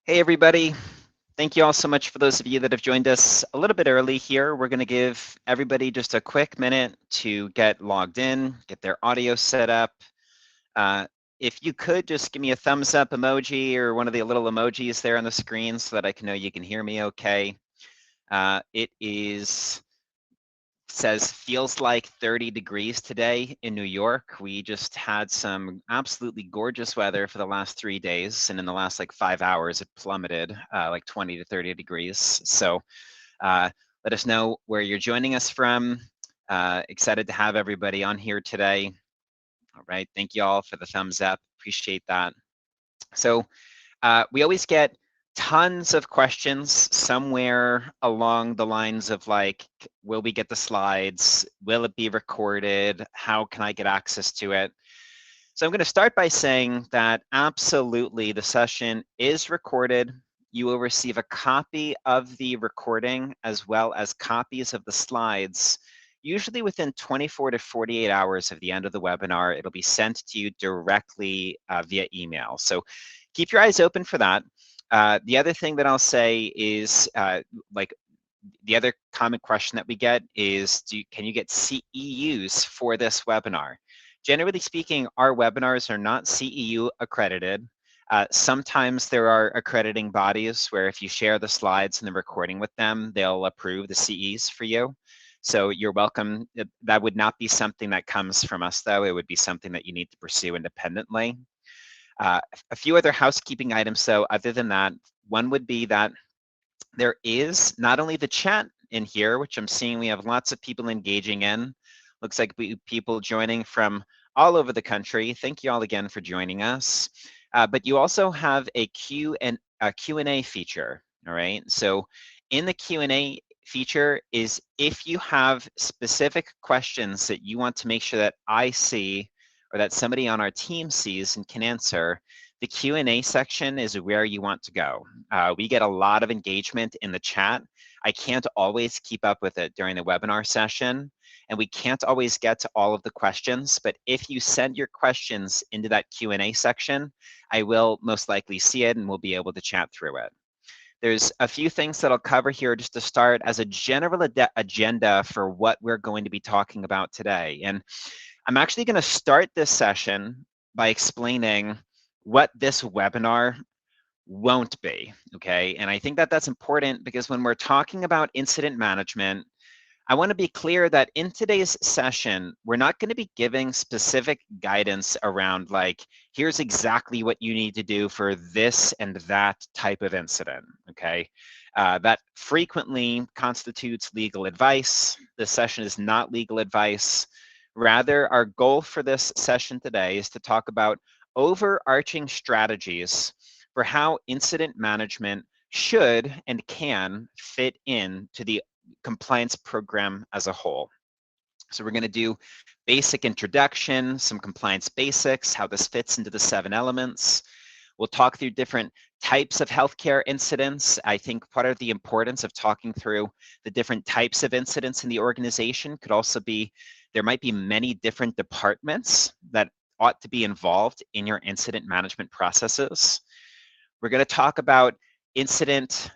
Hey, everybody. Thank you all so much for those of you that have joined us a little bit early here. We're going to give everybody just a quick minute to get logged in, get their audio set up. If you could just give me a thumbs up emoji or one of the little emojis there on the screen so that I can know you can hear me okay. It says feels like 30 degrees today in New York. We just had some absolutely gorgeous weather for the last 3 days, and in the last like 5 hours, it plummeted like 20 to 30 degrees. So uh, let us know where you're joining us from. Excited to have everybody on here today. All right, thank you all for the thumbs up. Appreciate that. So we always get tons of questions somewhere along the lines of like, will we get the slides? Will it be recorded? How can I get access to it? So I'm going to start by saying that absolutely the session is recorded. You will receive a copy of the recording as well as copies of the slides. Usually within 24 to 48 hours of the end of the webinar, it'll be sent to you directly via email. So keep your eyes open for that. The other thing that I'll say is like the other common question that we get is, can you get CEUs for this webinar? Generally speaking, our webinars are not CEU accredited. Sometimes there are accrediting bodies where if you share the slides and the recording with them, they'll approve the CEs for you. So you're welcome. That would not be something that comes from us, though. It would be something that you need to pursue independently. A few other housekeeping items, though, other than that, one would be that there is not only the chat in here, which I'm seeing we have lots of people engaging in. Looks like people joining from all over the country. Thank you all again for joining us. But you also have a Q&A feature, all right? So in the Q&A feature is if you have specific questions that you want to make sure that I see or that somebody on our team sees and can answer, the Q&A section is where you want to go. We get a lot of engagement in the chat. I can't always keep up with it during the webinar session, and we can't always get to all of the questions, but if you send your questions into that Q&A section, I will most likely see it and we'll be able to chat through it. There's a few things that I'll cover here just to start as a general agenda for what we're going to be talking about today. And I'm actually going to start this session by explaining what this webinar won't be, okay? And I think that that's important because when we're talking about incident management, I want to be clear that in today's session, we're not going to be giving specific guidance around like, here's exactly what you need to do for this and that type of incident, okay? That frequently constitutes legal advice. This session is not legal advice. Rather, our goal for this session today is to talk about overarching strategies for how incident management should and can fit into the compliance program as a whole. So we're going to do basic introduction, some compliance basics, how this fits into the 7 elements. We'll talk through different types of healthcare incidents. I think part of the importance of talking through the different types of incidents in the organization could also be there might be many different departments that ought to be involved in your incident management processes. We're going to talk about incident,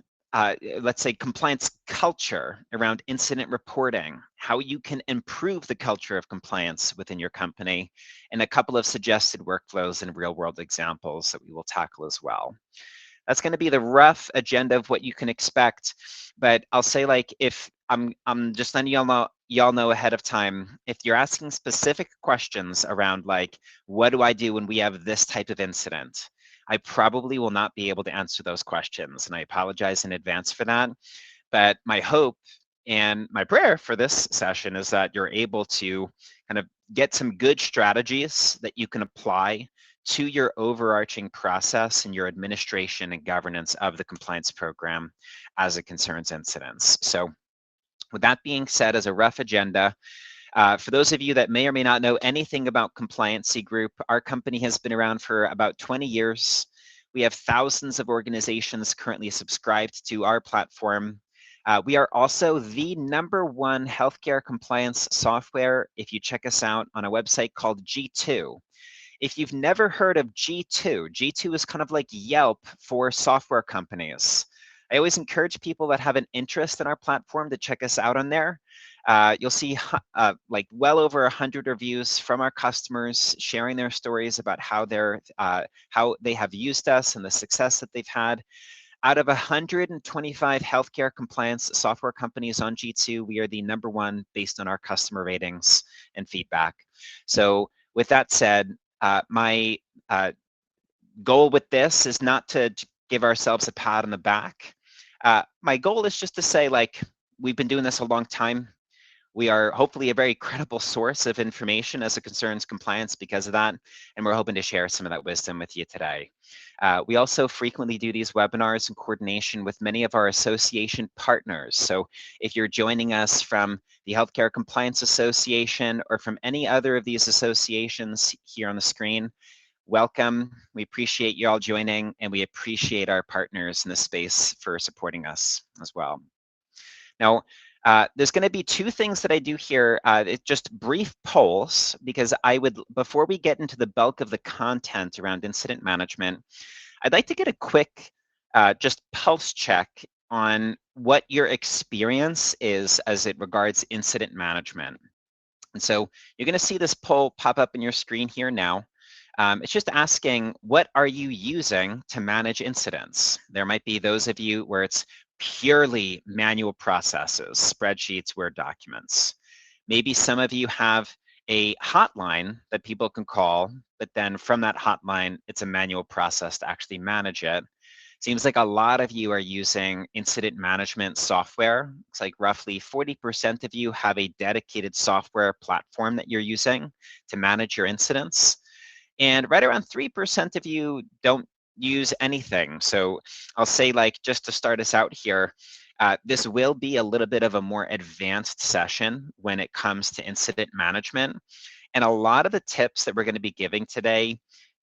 let's say compliance culture around incident reporting, how you can improve the culture of compliance within your company, and a couple of suggested workflows and real world examples that we will tackle as well. That's going to be the rough agenda of what you can expect, but I'll say like if I'm just letting y'all know ahead of time, if you're asking specific questions around like, what do I do when we have this type of incident? I probably will not be able to answer those questions, and I apologize in advance for that. But my hope and my prayer for this session is that you're able to kind of get some good strategies that you can apply to your overarching process and your administration and governance of the compliance program as it concerns incidents. So with that being said, as a rough agenda, for those of you that may or may not know anything about Compliancy Group, our company has been around for about 20 years. We have thousands of organizations currently subscribed to our platform. We are also the #1 healthcare compliance software if you check us out on a website called G2. If you've never heard of G2, G2 is kind of like Yelp for software companies. I always encourage people that have an interest in our platform to check us out on there. You'll see like well over 100 reviews from our customers sharing their stories about how they have used us and the success that they've had. Out of 125 healthcare compliance software companies on G2, we are the #1 based on our customer ratings and feedback. So with that said, my goal with this is not to give ourselves a pat on the back. My goal is just to say, like, we've been doing this a long time. We are hopefully a very credible source of information as it concerns compliance because of that, and we're hoping to share some of that wisdom with you today. We also frequently do these webinars in coordination with many of our association partners. So if you're joining us from the Healthcare Compliance Association or from any other of these associations here on the screen, welcome. We appreciate you all joining, and we appreciate our partners in this space for supporting us as well. Now, there's going to be two things that I do here. It's just brief polls, because before we get into the bulk of the content around incident management, I'd like to get a quick just pulse check on what your experience is as it regards incident management. And so you're going to see this poll pop up in your screen here now. It's just asking, what are you using to manage incidents? There might be those of you where it's purely manual processes, spreadsheets, Word documents. Maybe some of you have a hotline that people can call, but then from that hotline, it's a manual process to actually manage it. Seems like a lot of you are using incident management software. It's like roughly 40% of you have a dedicated software platform that you're using to manage your incidents. And right around 3% of you don't use anything. So I'll say, like, just to start us out here, this will be a little bit of a more advanced session when it comes to incident management. And a lot of the tips that we're going to be giving today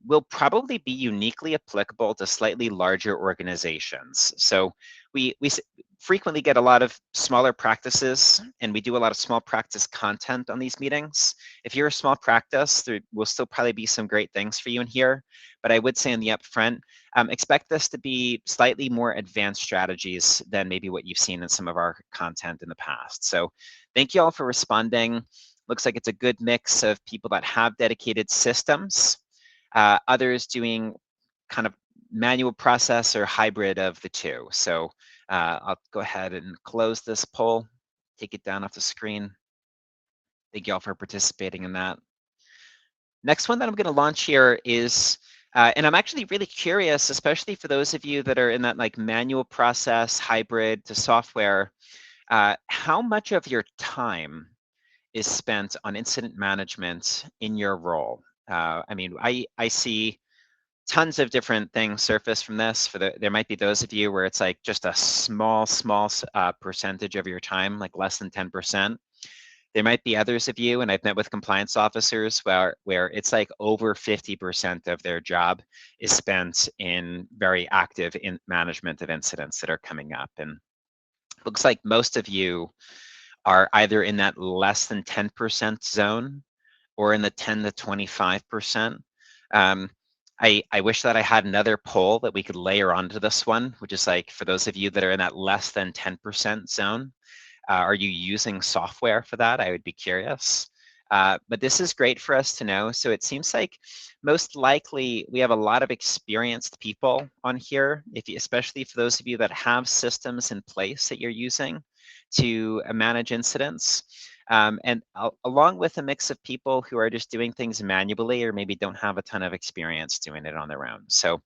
will probably be uniquely applicable to slightly larger organizations. So we frequently get a lot of smaller practices, and we do a lot of small practice content on these meetings. If you're a small practice, there will still probably be some great things for you in here. But I would say in the upfront, expect this to be slightly more advanced strategies than maybe what you've seen in some of our content in the past. So thank you all for responding. Looks like it's a good mix of people that have dedicated systems, others doing kind of manual process or hybrid of the two. So I'll go ahead and close this poll, take it down off the screen. Thank you all for participating in that. Next one that I'm going to launch here is, and I'm actually really curious, especially for those of you that are in that like manual process, hybrid to software, how much of your time is spent on incident management in your role? I mean, I see tons of different things surface from this. There might be those of you where it's like just a small percentage of your time, like less than 10%. There might be others of you, and I've met with compliance officers where it's like over 50% of their job is spent in very active in management of incidents that are coming up. And it looks like most of you are either in that less than 10% zone or in the 10 to 25%. I wish that I had another poll that we could layer onto this one, which is like, for those of you that are in that less than 10% zone, are you using software for that? I would be curious. But this is great for us to know. So it seems like most likely we have a lot of experienced people on here, especially for those of you that have systems in place that you're using to manage incidents. And along with a mix of people who are just doing things manually or maybe don't have a ton of experience doing it on their own. So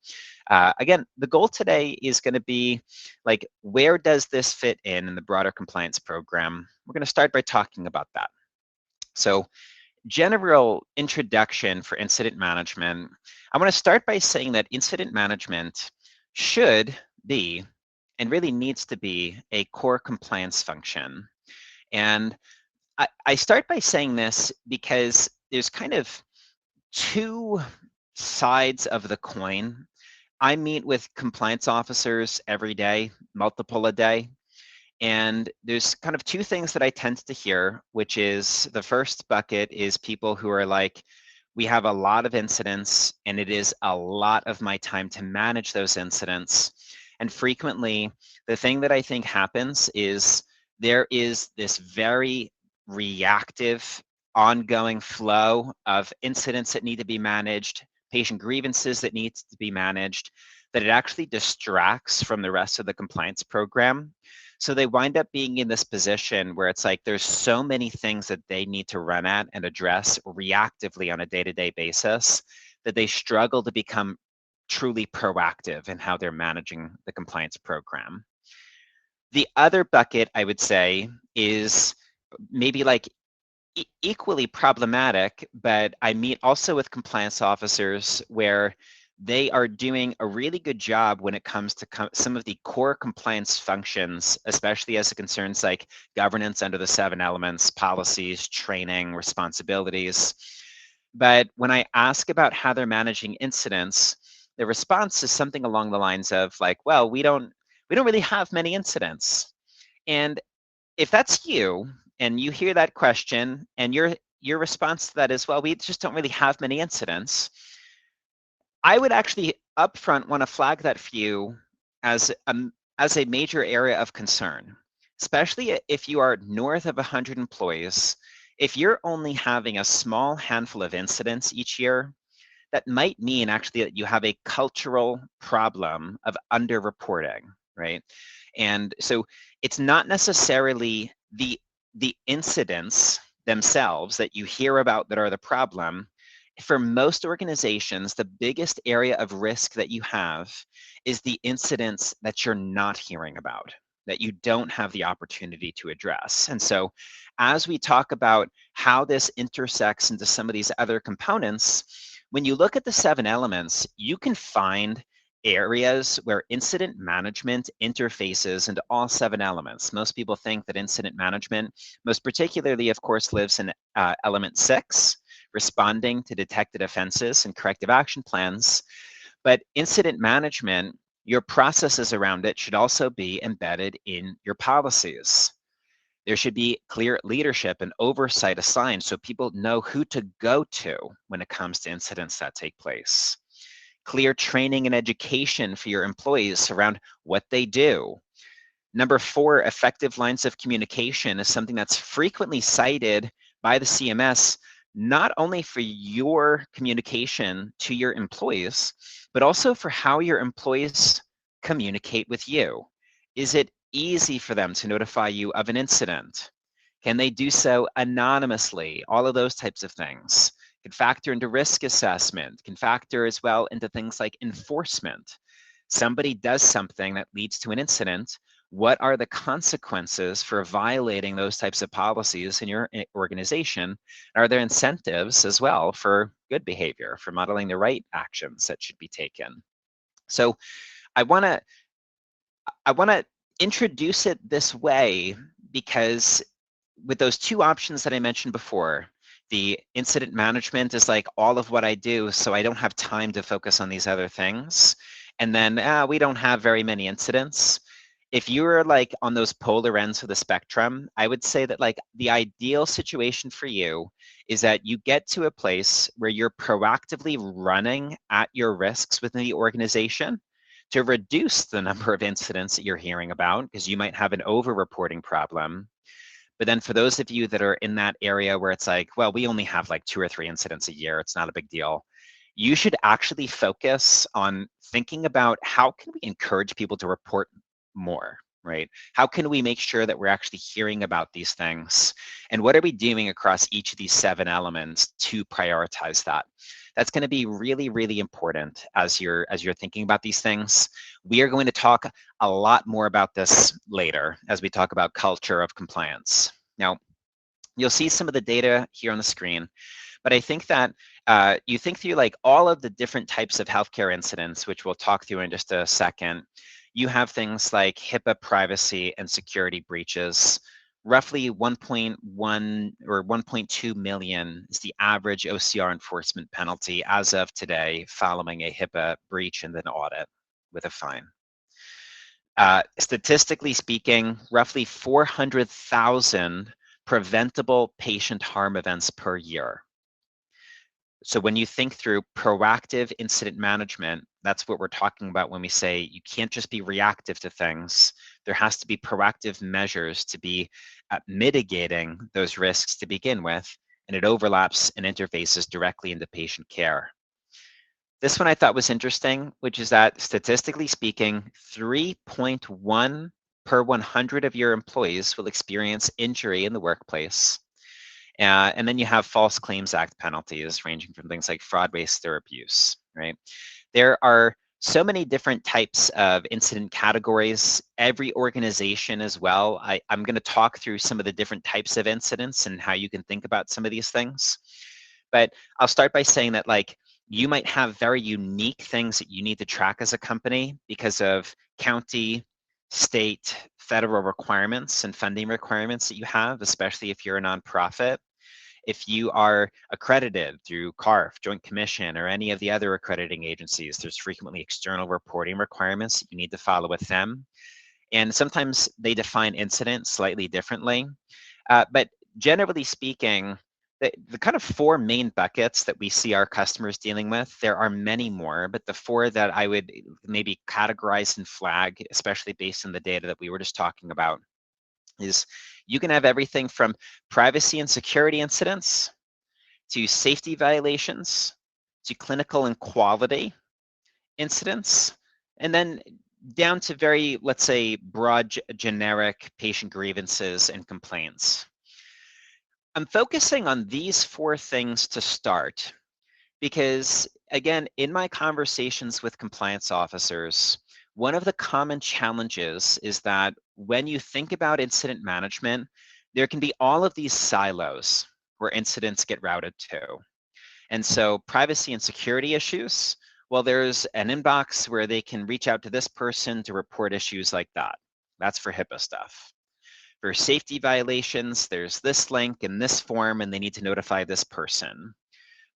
again, the goal today is going to be like, where does this fit in the broader compliance program? We're going to start by talking about that. So general introduction for incident management. I want to start by saying that incident management should be and really needs to be a core compliance function. And I start by saying this because there's kind of two sides of the coin. I meet with compliance officers every day, multiple a day, and there's kind of two things that I tend to hear, which is the first bucket is people who are like, we have a lot of incidents, and it is a lot of my time to manage those incidents. And frequently, the thing that I think happens is there is this very reactive, ongoing flow of incidents that need to be managed, patient grievances that needs to be managed, that it actually distracts from the rest of the compliance program. So they wind up being in this position where it's like there's so many things that they need to run at and address reactively on a day-to-day basis that they struggle to become truly proactive in how they're managing the compliance program. The other bucket, I would say, is maybe like equally problematic, but I meet also with compliance officers where they are doing a really good job when it comes to some of the core compliance functions, especially as it concerns like governance under the 7 elements, policies, training, responsibilities. But when I ask about how they're managing incidents, the response is something along the lines of like, well, we don't really have many incidents. And if that's you and you hear that question and your response to that is, well, we just don't really have many incidents, I would actually upfront want to flag that for you as a major area of concern, especially if you are north of 100 employees. If you're only having a small handful of incidents each year, that might mean actually that you have a cultural problem of underreporting, right? And so it's not necessarily the incidents themselves that you hear about that are the problem. For most organizations, the biggest area of risk that you have is the incidents that you're not hearing about, that you don't have the opportunity to address. And so as we talk about how this intersects into some of these other components, when you look at the 7 elements, you can find areas where incident management interfaces into all 7 elements. Most people think that incident management, most particularly, of course, lives in element 6, responding to detected offenses and corrective action plans. But incident management, your processes around it should also be embedded in your policies. There should be clear leadership and oversight assigned so people know who to go to when it comes to incidents that take place. Clear training and education for your employees around what they do. Number 4, effective lines of communication is something that's frequently cited by the CMS, not only for your communication to your employees, but also for how your employees communicate with you. Is it easy for them to notify you of an incident? Can they do so anonymously? All of those types of things can factor into risk assessment, can factor as well into things like enforcement. Somebody does something that leads to an incident. What are the consequences for violating those types of policies in your organization? Are there incentives as well for good behavior, for modeling the right actions that should be taken? So I want to introduce it this way because with those 2 options that I mentioned before, the incident management is like all of what I do, so I don't have time to focus on these other things. And then we don't have very many incidents. If you're like on those polar ends of the spectrum, I would say that like the ideal situation for you is that you get to a place where you're proactively running at your risks within the organization to reduce the number of incidents that you're hearing about, because you might have an over-reporting problem. But then for those of you that are in that area where it's like, well, we only have like 2 or 3 incidents a year, it's not a big deal. You should actually focus on thinking about how can we encourage people to report more, right? How can we make sure that we're actually hearing about these things? And what are we doing across each of these 7 elements to prioritize that? That's going to be really, really important as you're thinking about these things. We are going to talk a lot more about this later as we talk about culture of compliance. Now, you'll see some of the data here on the screen, but I think that you think through like all of the different types of healthcare incidents, which we'll talk through in just a second. You have things like HIPAA privacy and security breaches. Roughly 1.1 or 1.2 million is the average OCR enforcement penalty as of today following a HIPAA breach and an audit with a fine. Statistically speaking, roughly 400,000 preventable patient harm events per year. So when you think through proactive incident management, that's what we're talking about when we say you can't just be reactive to things. There has to be proactive measures to be mitigating those risks to begin with, and it overlaps and interfaces directly into patient care. This one I thought was interesting, which is that statistically speaking, 3.1 per 100 of your employees will experience injury in the workplace. And then you have False Claims Act penalties ranging from things like fraud, waste, or abuse, right? There are so many different types of incident categories. Every organization as well. I'm going to talk through some of the different types of incidents and how you can think about some of these things. But I'll start by saying that like you might have very unique things that you need to track as a company because of county, state, federal requirements and funding requirements that you have, especially if you're a nonprofit. If you are accredited through CARF, Joint Commission, or any of the other accrediting agencies, there's frequently external reporting requirements that you need to follow with them. And sometimes they define incidents slightly differently. But generally speaking, the kind of four main buckets that we see our customers dealing with, there are many more, but the four that I would maybe categorize and flag, especially based on the data that we were just talking about, is you can have everything from privacy and security incidents to safety violations to clinical and quality incidents, and then down to very, let's say, broad generic patient grievances and complaints. I'm focusing on these four things to start because, again, in my conversations with compliance officers, one of the common challenges is that when you think about incident management, there can be all of these silos where incidents get routed to. And so privacy and security issues, well, there's an inbox where they can reach out to this person to report issues like that. That's for HIPAA stuff. For safety violations, there's this link and this form, and they need to notify this person.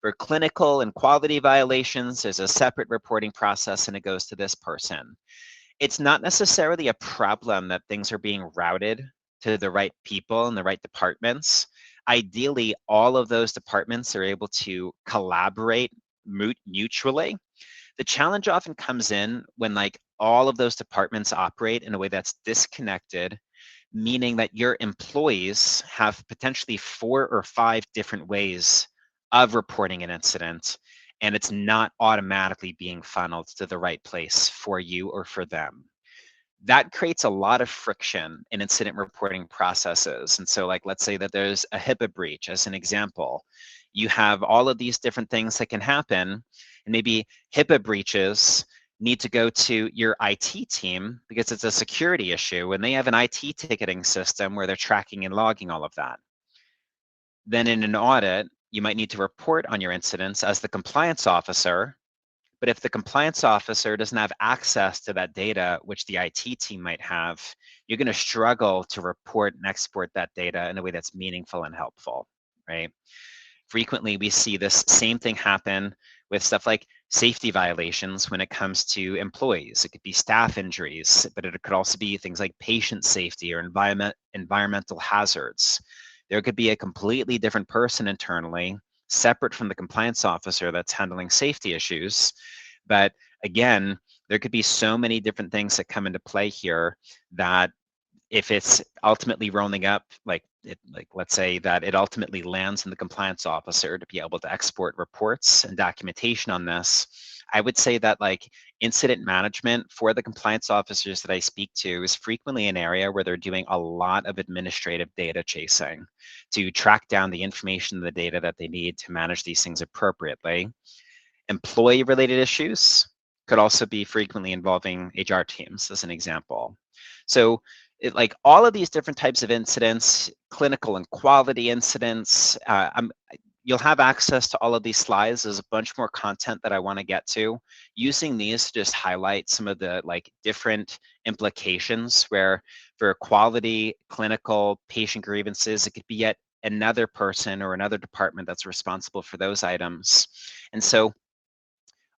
For clinical and quality violations, there's a separate reporting process and it goes to this person. It's not necessarily a problem that things are being routed to the right people and the right departments. Ideally, all of those departments are able to collaborate mutually. The challenge often comes in when like all of those departments operate in a way that's disconnected, meaning that your employees have potentially 4 or 5 different ways of reporting an incident, and it's not automatically being funneled to the right place for you or for them. That creates a lot of friction in incident reporting processes. And so like, let's say that there's a HIPAA breach as an example. You have all of these different things that can happen, and maybe HIPAA breaches need to go to your IT team because it's a security issue and they have an IT ticketing system where they're tracking and logging all of that. Then in an audit, you might need to report on your incidents as the compliance officer, but if the compliance officer doesn't have access to that data, which the IT team might have, you're going to struggle to report and export that data in a way that's meaningful and helpful, right? Frequently, we see this same thing happen with stuff like safety violations when it comes to employees. It could be staff injuries, but it could also be things like patient safety or environmental hazards. There could be a completely different person internally, separate from the compliance officer that's handling safety issues. But again, there could be so many different things that come into play here that if it's ultimately rolling up, like let's say that it ultimately lands in the compliance officer to be able to export reports and documentation on this, I would say that like incident management for the compliance officers that I speak to is frequently an area where they're doing a lot of administrative data chasing to track down the information and the data that they need to manage these things appropriately. Employee-related issues could also be frequently involving HR teams, as an example. So like all of these different types of incidents, clinical and quality incidents, you'll have access to all of these slides. There's a bunch more content that I want to get to. Using these to just highlight some of the like different implications where for quality, clinical, patient grievances, it could be yet another person or another department that's responsible for those items. And so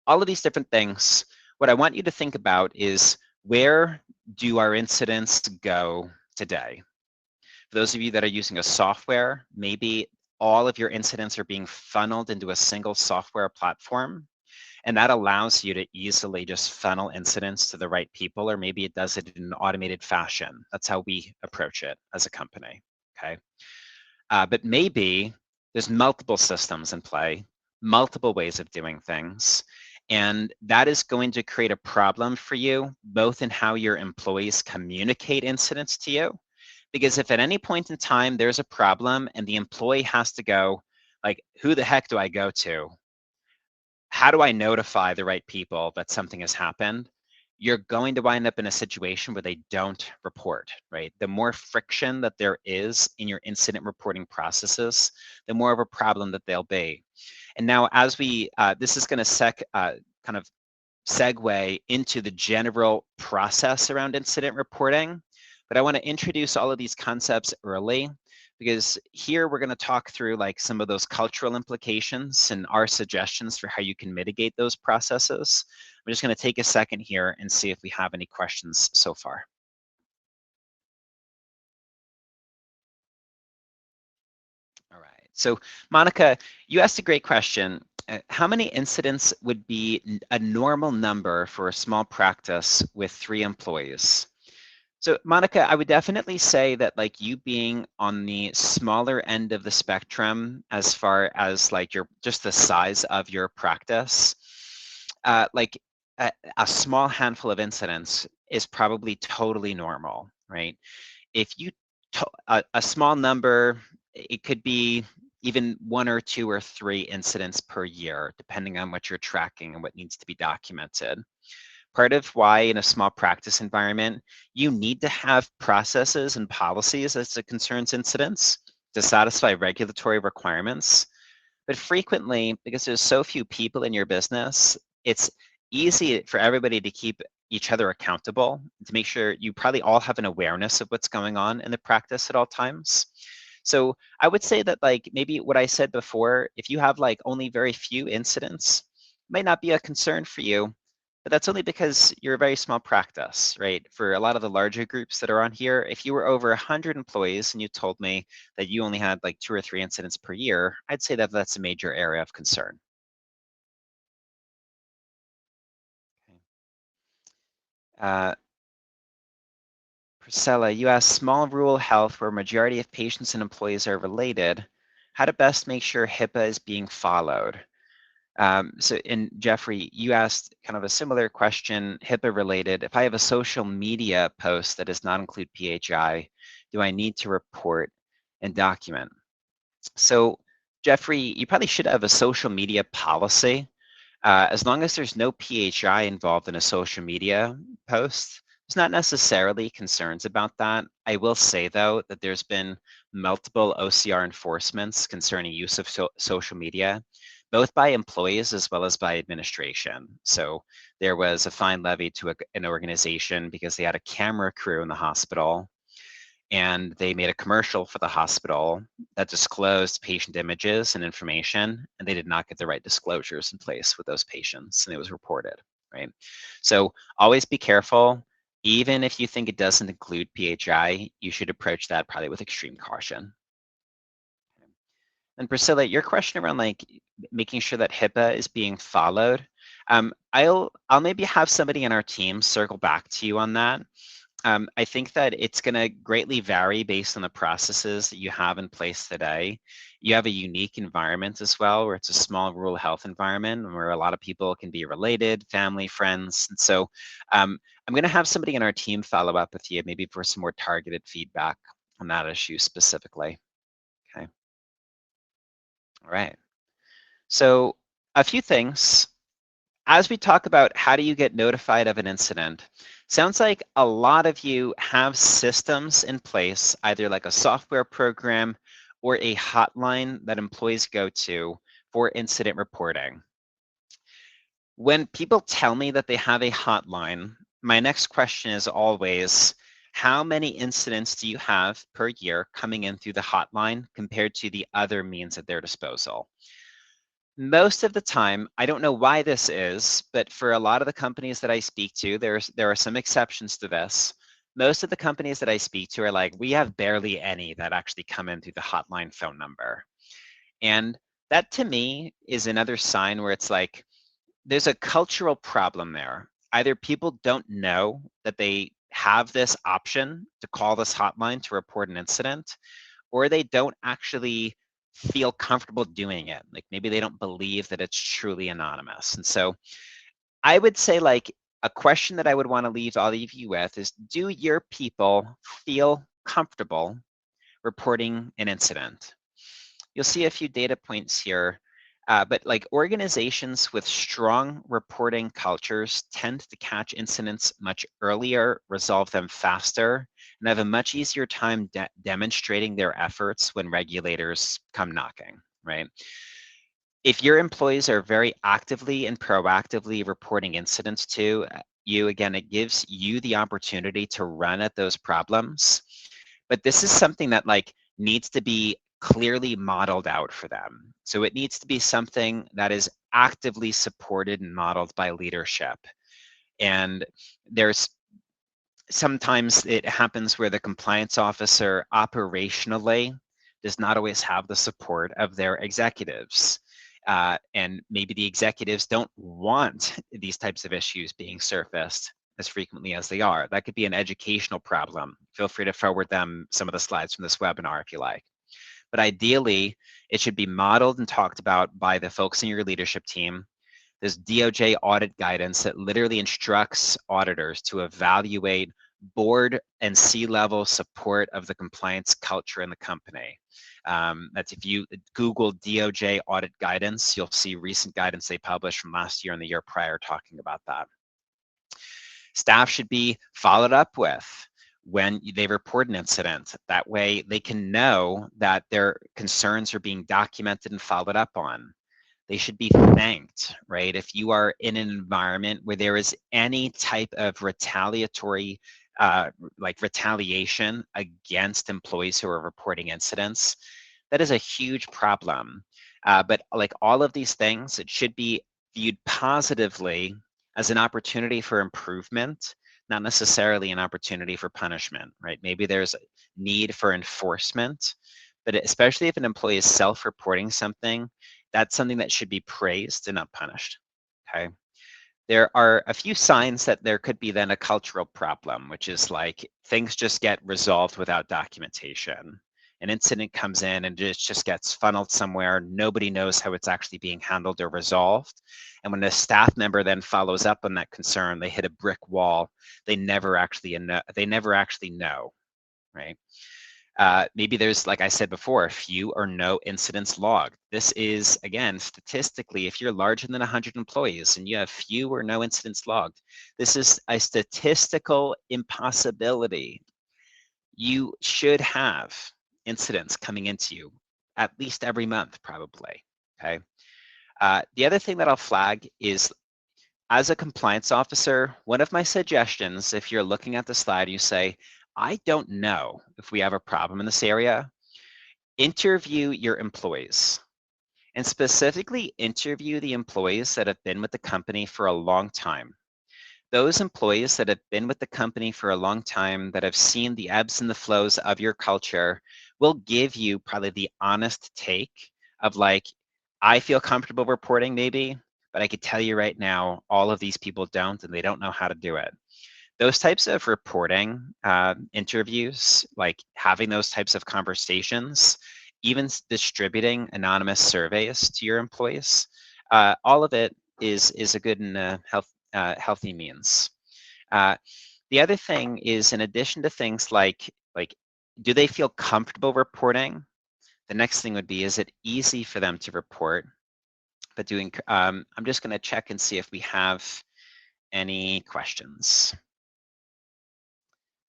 all of these different things, what I want you to think about is where do our incidents go today? For those of you that are using a software, maybe all of your incidents are being funneled into a single software platform. And that allows you to easily just funnel incidents to the right people, or maybe it does it in an automated fashion. That's how we approach it as a company, okay? But maybe there's multiple systems in play, multiple ways of doing things, and that is going to create a problem for you, both in how your employees communicate incidents to you, because if at any point in time there's a problem and the employee has to go, like, who the heck do I go to? How do I notify the right people that something has happened? You're going to wind up in a situation where they don't report, right? The more friction that there is in your incident reporting processes, the more of a problem that they'll be. And now, as we, this is going to kind of segue into the general process around incident reporting, but I want to introduce all of these concepts early because here we're going to talk through like some of those cultural implications and our suggestions for how you can mitigate those processes. I'm just going to take a second here and see if we have any questions so far. All right. So, Monica, you asked a great question. How many incidents would be a normal number for a small practice with 3 employees? So, Monica, I would definitely say that like you being on the smaller end of the spectrum as far as like your just the size of your practice, like a small handful of incidents is probably totally normal, right? If you a small number, it could be even 1 or 2 or 3 incidents per year, depending on what you're tracking and what needs to be documented. Part of why in a small practice environment, you need to have processes and policies as it concerns incidents to satisfy regulatory requirements. But frequently, because there's so few people in your business, it's easy for everybody to keep each other accountable, to make sure you probably all have an awareness of what's going on in the practice at all times. So I would say that like maybe what I said before, if you have like only very few incidents, it might not be a concern for you, but that's only because you're a very small practice, right? For a lot of the larger groups that are on here, if you were over 100 employees and you told me that you only had like 2 or 3 incidents per year, I'd say that that's a major area of concern. Okay. Priscilla, you asked small rural health where majority of patients and employees are related. How to best make sure HIPAA is being followed? And Jeffrey, you asked kind of a similar question, HIPAA related. If I have a social media post that does not include PHI, do I need to report and document? So Jeffrey, you probably should have a social media policy. As long as there's no PHI involved in a social media post, there's not necessarily concerns about that. I will say, though, that there's been multiple OCR enforcements concerning use of social media, both by employees as well as by administration. So there was a fine levied to an organization because they had a camera crew in the hospital and they made a commercial for the hospital that disclosed patient images and information, and they did not get the right disclosures in place with those patients, and it was reported, right? So always be careful. Even if you think it doesn't include PHI, you should approach that probably with extreme caution. And Priscilla, your question around like making sure that HIPAA is being followed, I'll maybe have somebody in our team circle back to you on that. I think that it's going to greatly vary based on the processes that you have in place today. You have a unique environment as well, where it's a small rural health environment where a lot of people can be related, family, friends. And so I'm going to have somebody in our team follow up with you, maybe for some more targeted feedback on that issue specifically. Okay. All right. So a few things. As we talk about how do you get notified of an incident, sounds like a lot of you have systems in place, either like a software program or a hotline that employees go to for incident reporting. When people tell me that they have a hotline, my next question is always, how many incidents do you have per year coming in through the hotline compared to the other means at their disposal? Most of the time, I don't know why this is, but for a lot of the companies that I speak to, there are some exceptions to this. Most of the companies that I speak to are like, we have barely any that actually come in through the hotline phone number. And that to me is another sign where it's like, there's a cultural problem there. Either people don't know that they have this option to call this hotline to report an incident, or they don't actually feel comfortable doing it. Like maybe they don't believe that it's truly anonymous. And so I would say, like, a question that I would want to leave all of you with is, do your people feel comfortable reporting an incident? You'll see a few data points here, but like organizations with strong reporting cultures tend to catch incidents much earlier, resolve them faster, and have a much easier time demonstrating their efforts when regulators come knocking, right? If your employees are very actively and proactively reporting incidents to you, again, it gives you the opportunity to run at those problems. But this is something that like needs to be clearly modeled out for them. So it needs to be something that is actively supported and modeled by leadership. And there's sometimes it happens where the compliance officer operationally does not always have the support of their executives. And maybe the executives don't want these types of issues being surfaced as frequently as they are. That could be an educational problem. Feel free to forward them some of the slides from this webinar if you like. But ideally, it should be modeled and talked about by the folks in your leadership team. There's DOJ audit guidance that literally instructs auditors to evaluate board and C-level support of the compliance culture in the company. That's if you Google DOJ audit guidance, you'll see recent guidance they published from last year and the year prior talking about that. Staff should be followed up with when they report an incident. That way they can know that their concerns are being documented and followed up on. They should be thanked, right? If you are in an environment where there is any type of retaliatory, like retaliation against employees who are reporting incidents, that is a huge problem. But like all of these things, it should be viewed positively as an opportunity for improvement, not necessarily an opportunity for punishment, right? Maybe there's a need for enforcement, but especially if an employee is self-reporting something, that's something that should be praised and not punished, okay? There are a few signs that there could be then a cultural problem, which is like things just get resolved without documentation. An incident comes in and it just gets funneled somewhere. Nobody knows how it's actually being handled or resolved. And when a staff member then follows up on that concern, they hit a brick wall. They never actually know, right? Maybe there's, like I said before, few or no incidents logged. This is, again, statistically, if you're larger than 100 employees and you have few or no incidents logged, this is a statistical impossibility. You should have incidents coming into you at least every month, probably, okay? The other thing that I'll flag is, as a compliance officer, one of my suggestions, if you're looking at the slide, you say, I don't know if we have a problem in this area, interview your employees, and specifically interview the employees that have been with the company for a long time. Those employees that have been with the company for a long time, that have seen the ebbs and the flows of your culture, will give you probably the honest take of like, I feel comfortable reporting maybe, but I could tell you right now, all of these people don't, and they don't know how to do it. Those types of reporting interviews, like having those types of conversations, even distributing anonymous surveys to your employees, all of it is a good and healthy means. The other thing is, in addition to things like do they feel comfortable reporting? The next thing would be, is it easy for them to report? But I'm just going to check and see if we have any questions.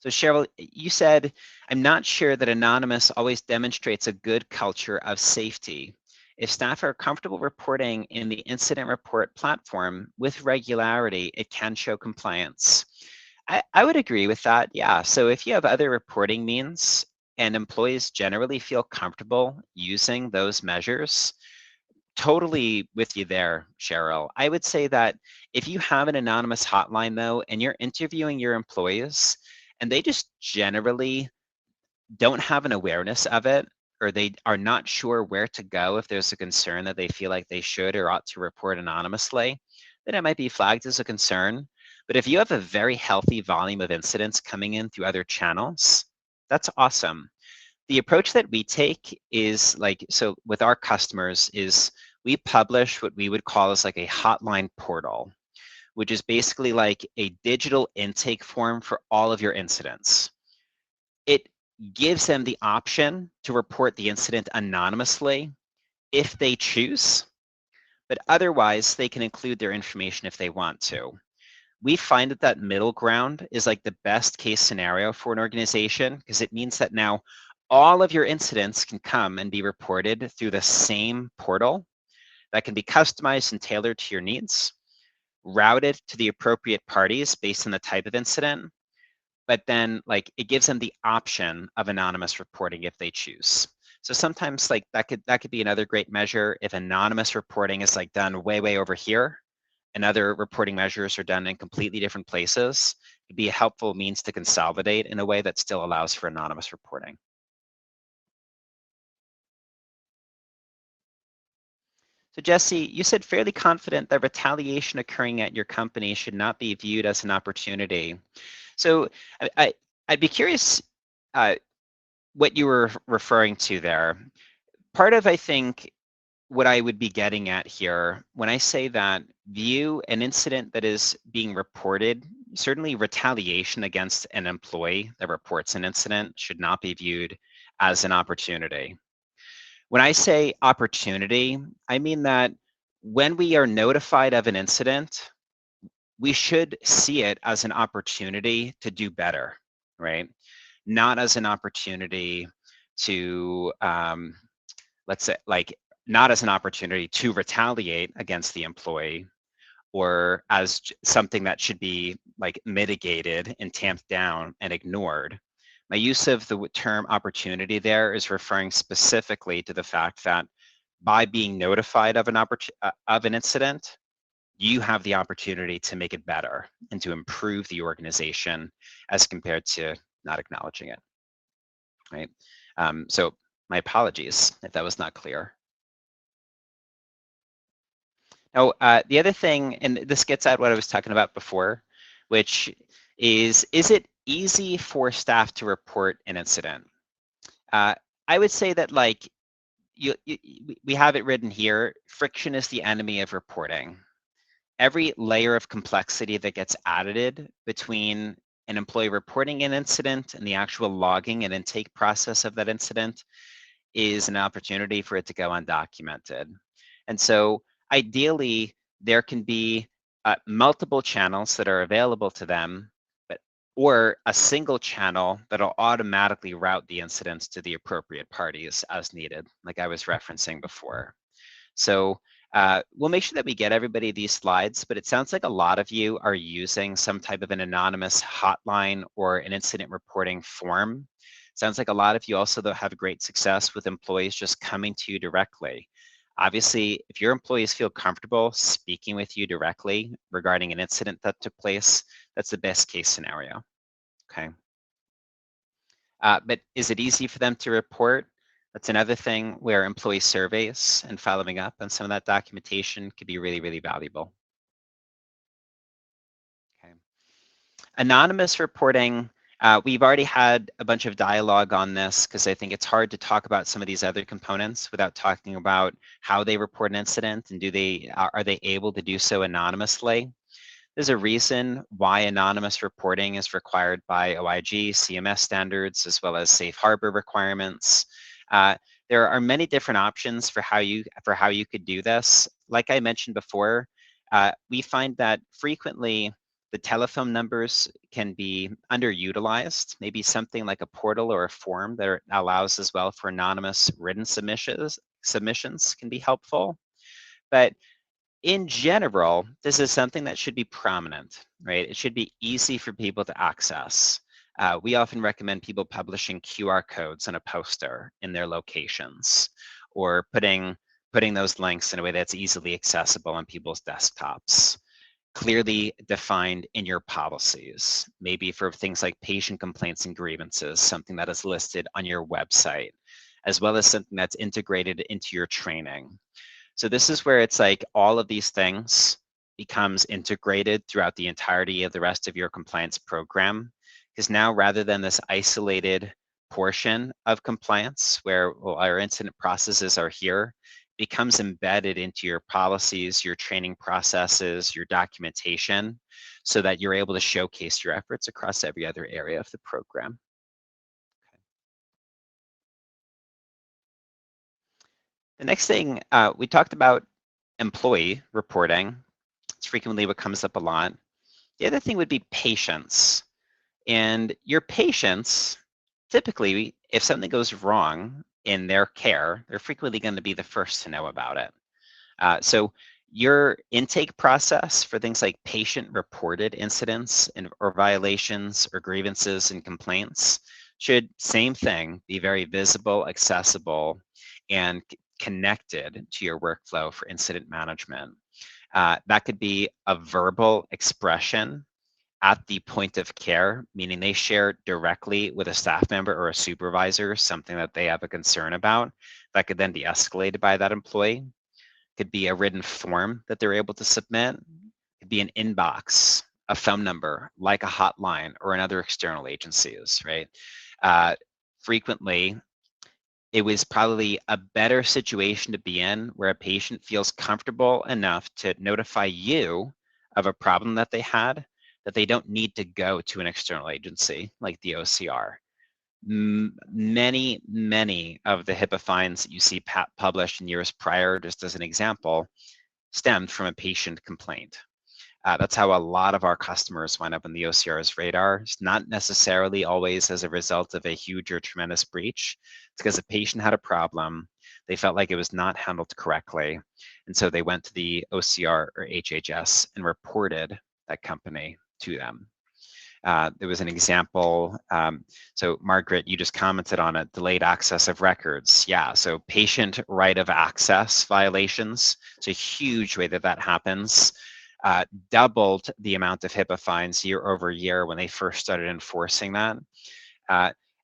So Cheryl, you said, I'm not sure that anonymous always demonstrates a good culture of safety. If staff are comfortable reporting in the incident report platform with regularity, it can show compliance. I would agree with that, yeah. So if you have other reporting means and employees generally feel comfortable using those measures, totally with you there, Cheryl. I would say that if you have an anonymous hotline though, and you're interviewing your employees, and they just generally don't have an awareness of it, or they are not sure where to go if there's a concern that they feel like they should or ought to report anonymously, then it might be flagged as a concern. But if you have a very healthy volume of incidents coming in through other channels, that's awesome. The approach that we take is like, so with our customers is we publish what we would call as like a hotline portal, which is basically like a digital intake form for all of your incidents. It gives them the option to report the incident anonymously if they choose, but otherwise they can include their information if they want to. We find that that middle ground is like the best case scenario for an organization, because it means that now all of your incidents can come and be reported through the same portal that can be customized and tailored to your needs, routed to the appropriate parties based on the type of incident, but then like it gives them the option of anonymous reporting if they choose. So sometimes like that could be another great measure if anonymous reporting is like done way over here and other reporting measures are done in completely different places. It'd be a helpful means to consolidate in a way that still allows for anonymous reporting. So Jesse, you said fairly confident that retaliation occurring at your company should not be viewed as an opportunity. So I'd be curious what you were referring to there. Part of, I think, what I would be getting at here, when I say that view an incident that is being reported, certainly retaliation against an employee that reports an incident should not be viewed as an opportunity. When I say opportunity, I mean that when we are notified of an incident, we should see it as an opportunity to do better, right? Not as an opportunity to, let's say, like, not as an opportunity to retaliate against the employee or as something that should be like mitigated and tamped down and ignored. My use of the term opportunity there is referring specifically to the fact that by being notified of an incident, you have the opportunity to make it better and to improve the organization as compared to not acknowledging it, right? So my apologies if that was not clear. Now, the other thing, and this gets at what I was talking about before, which is it easy for staff to report an incident? I would say that like, we have it written here, friction is the enemy of reporting. Every layer of complexity that gets added between an employee reporting an incident and the actual logging and intake process of that incident is an opportunity for it to go undocumented. And so ideally, there can be multiple channels that are available to them, or a single channel that'll automatically route the incidents to the appropriate parties as needed, like I was referencing before. So we'll make sure that we get everybody these slides, but it sounds like a lot of you are using some type of an anonymous hotline or an incident reporting form. Sounds like a lot of you also though have great success with employees just coming to you directly. Obviously, if your employees feel comfortable speaking with you directly regarding an incident that took place, that's the best case scenario, okay? But is it easy for them to report? That's another thing where employee surveys and following up on some of that documentation could be really valuable. Okay. Anonymous reporting, we've already had a bunch of dialogue on this because I think it's hard to talk about some of these other components without talking about how they report an incident and are they able to do so anonymously. There's a reason why anonymous reporting is required by OIG, CMS standards, as well as safe harbor requirements. There are many different options for how you could do this. Like I mentioned before, we find that frequently the telephone numbers can be underutilized. Maybe something like a portal or a form that allows as well for anonymous written submissions can be helpful. But in general, this is something that should be prominent, right? It should be easy for people to access. We often recommend people publishing QR codes on a poster in their locations, or putting those links in a way that's easily accessible on people's desktops. Clearly defined in your policies, maybe for things like patient complaints and grievances, something that is listed on your website. as well as something that's integrated into your training. So this is where it's like all of these things becomes integrated throughout the entirety of the rest of your compliance program. Because now rather than this isolated portion of compliance where our incident processes are here, becomes embedded into your policies, your training processes, your documentation, so that you're able to showcase your efforts across every other area of the program. The next thing, we talked about employee reporting. It's frequently what comes up a lot. The other thing would be patience. And your patients, typically, if something goes wrong in their care, they're frequently going to be the first to know about it. So your intake process for things like patient-reported incidents or violations or grievances and complaints should, same thing, be very visible, accessible, and connected to your workflow for incident management. That could be a verbal expression at the point of care, meaning they share directly with a staff member or a supervisor something that they have a concern about that could then be escalated by that employee. Could be a written form that they're able to submit. Could be an inbox, a phone number, like a hotline or another external agencies, right? Frequently, it was probably a better situation to be in where a patient feels comfortable enough to notify you of a problem that they had, that they don't need to go to an external agency like the OCR. Many, many of the HIPAA fines that you see published in years prior, just as an example, stemmed from a patient complaint. That's how a lot of our customers wind up on the OCR's radar. It's not necessarily always as a result of a huge or tremendous breach. It's because a patient had a problem. They felt like it was not handled correctly. And so they went to the OCR or HHS and reported that company to them. There was an example. So Margaret, you just commented on it, delayed access of records. Yeah, so patient right of access violations. It's a huge way that that happens. Doubled the amount of HIPAA fines year over year when they first started enforcing that.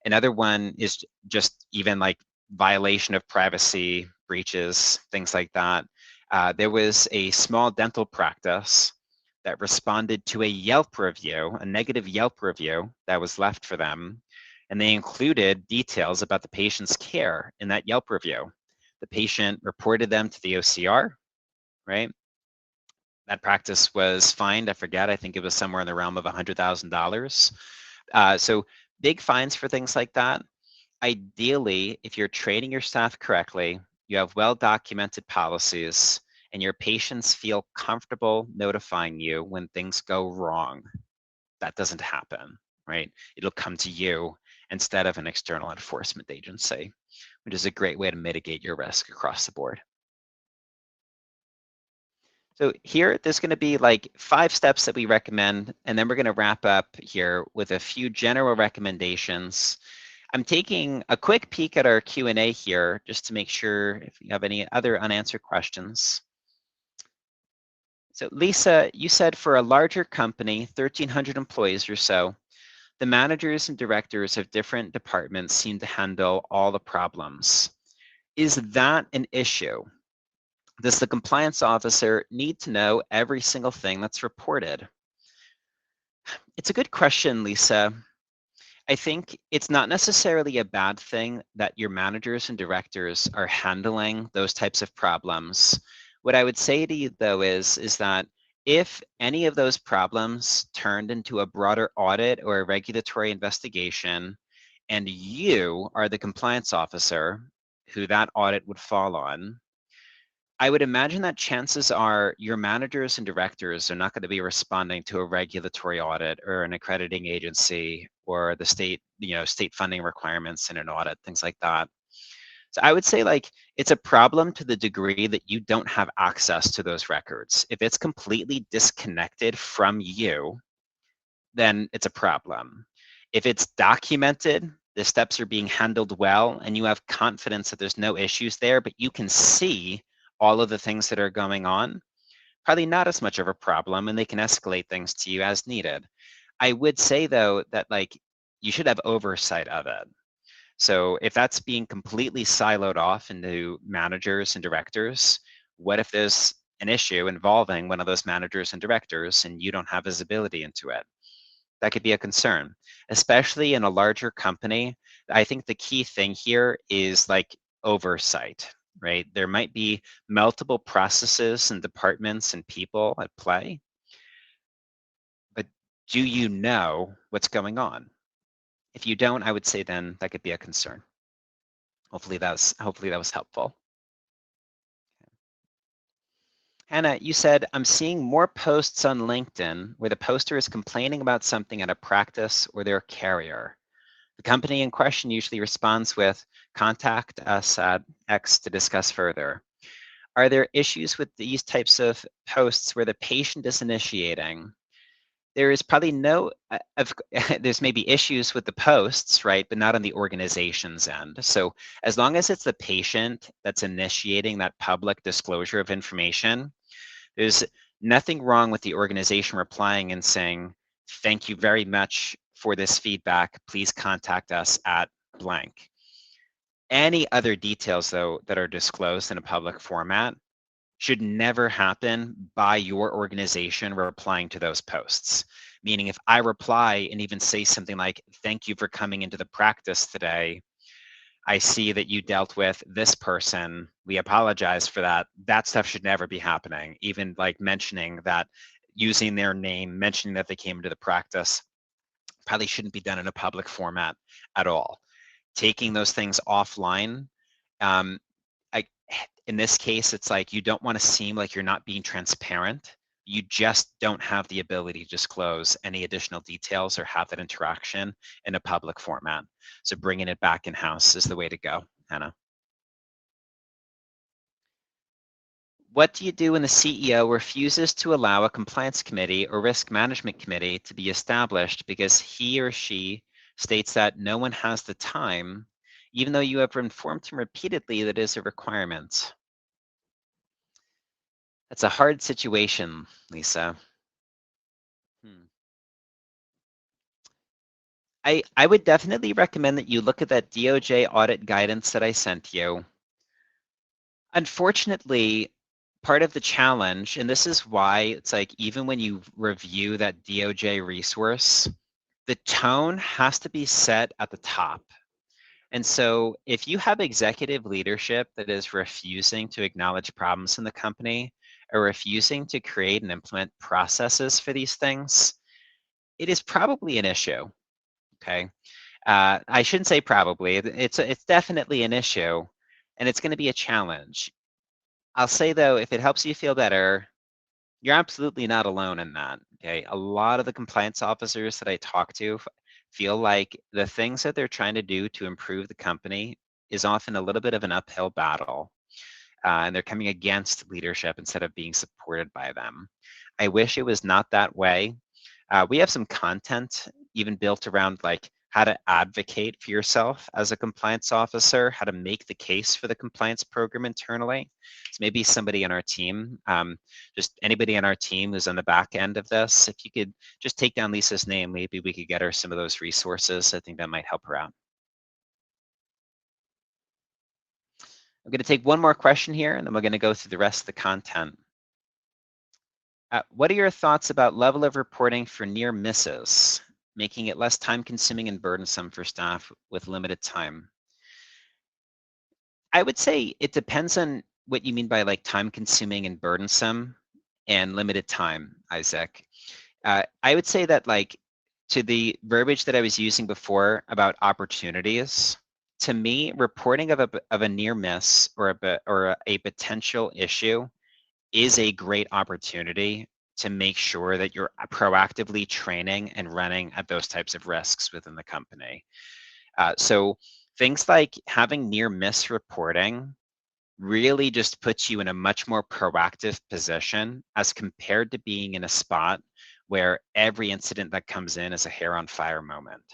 Another one is just even like violation of privacy breaches, things like that. There was a small dental practice that responded to a Yelp review, a negative Yelp review that was left for them. And they included details about the patient's care in that Yelp review. The patient reported them to the OCR, right? That practice was fined, I forget, I think it was somewhere in the realm of $100,000. So big fines for things like that. Ideally, if you're training your staff correctly, you have well-documented policies, and your patients feel comfortable notifying you when things go wrong. That doesn't happen, right? It'll come to you instead of an external enforcement agency, which is a great way to mitigate your risk across the board. So here, there's going to be like 5 steps that we recommend, and then we're going to wrap up here with a few general recommendations. I'm taking a quick peek at our Q&A here just to make sure if you have any other unanswered questions. So Lisa, you said for a larger company, 1,300 employees or so, the managers and directors of different departments seem to handle all the problems. Is that an issue? Does the compliance officer need to know every single thing that's reported? It's a good question, Lisa. I think it's not necessarily a bad thing that your managers and directors are handling those types of problems. What I would say to you, though, is that if any of those problems turned into a broader audit or a regulatory investigation, and you are the compliance officer who that audit would fall on, I would imagine that chances are your managers and directors are not going to be responding to a regulatory audit or an accrediting agency or the state, state funding requirements in an audit, things like that. So I would say like it's a problem to the degree that you don't have access to those records. If it's completely disconnected from you, then it's a problem. If it's documented, the steps are being handled well, and you have confidence that there's no issues there, but you can see all of the things that are going on, probably not as much of a problem, and they can escalate things to you as needed. I would say though that like you should have oversight of it. So if that's being completely siloed off into managers and directors, what if there's an issue involving one of those managers and directors and you don't have visibility into it? That could be a concern, especially in a larger company. I think the key thing here is like oversight, right? There might be multiple processes and departments and people at play, but do you know what's going on? If you don't, I would say then that could be a concern. Hopefully that was helpful. Hannah, you said, I'm seeing more posts on LinkedIn where the poster is complaining about something at a practice or their carrier. The company in question usually responds with, contact us at X to discuss further. Are there issues with these types of posts where the patient is initiating? There is probably no, there's maybe issues with the posts, right, but not on the organization's end. So as long as it's the patient that's initiating that public disclosure of information, there's nothing wrong with the organization replying and saying, thank you very much for this feedback. Please contact us at blank. Any other details, though, that are disclosed in a public format should never happen by your organization replying to those posts. Meaning if I reply and even say something like, thank you for coming into the practice today, I see that you dealt with this person. We apologize for that. That stuff should never be happening. Even like mentioning that, using their name, mentioning that they came into the practice, probably shouldn't be done in a public format at all. Taking those things offline, um, I, in this case, it's like you don't want to seem like you're not being transparent. You just don't have the ability to disclose any additional details or have that interaction in a public format. So bringing it back in-house is the way to go, Hannah. What do you do when the CEO refuses to allow a compliance committee or risk management committee to be established because he or she states that no one has the time, even though you have informed him repeatedly that it is a requirement? That's a hard situation, Lisa. Hmm. I would definitely recommend that you look at that DOJ audit guidance that I sent you. Unfortunately, part of the challenge, and this is why it's like even when you review that DOJ resource, the tone has to be set at the top. And so if you have executive leadership that is refusing to acknowledge problems in the company or refusing to create and implement processes for these things, it is probably an issue. Okay. I shouldn't say probably, it's definitely an issue and it's going to be a challenge. I'll say though, if it helps you feel better, you're absolutely not alone in that. Okay. A lot of the compliance officers that I talk to feel like the things that they're trying to do to improve the company is often a little bit of an uphill battle. And they're coming against leadership instead of being supported by them. I wish it was not that way. We have some content even built around like how to advocate for yourself as a compliance officer, how to make the case for the compliance program internally. So maybe somebody on our team, just anybody on our team who's on the back end of this, if you could just take down Lisa's name, maybe we could get her some of those resources. I think that might help her out. I'm going to take one more question here, and then we're going to go through the rest of the content. What are your thoughts about level of reporting for near misses, making it less time consuming and burdensome for staff with limited time? I would say it depends on what you mean by like time consuming and burdensome and limited time, Isaac. I would say that like to the verbiage that I was using before about opportunities, to me, reporting of a near miss or a potential issue is a great opportunity to make sure that you're proactively training and running at those types of risks within the company. So things like having near miss reporting really just puts you in a much more proactive position as compared to being in a spot where every incident that comes in is a hair on fire moment.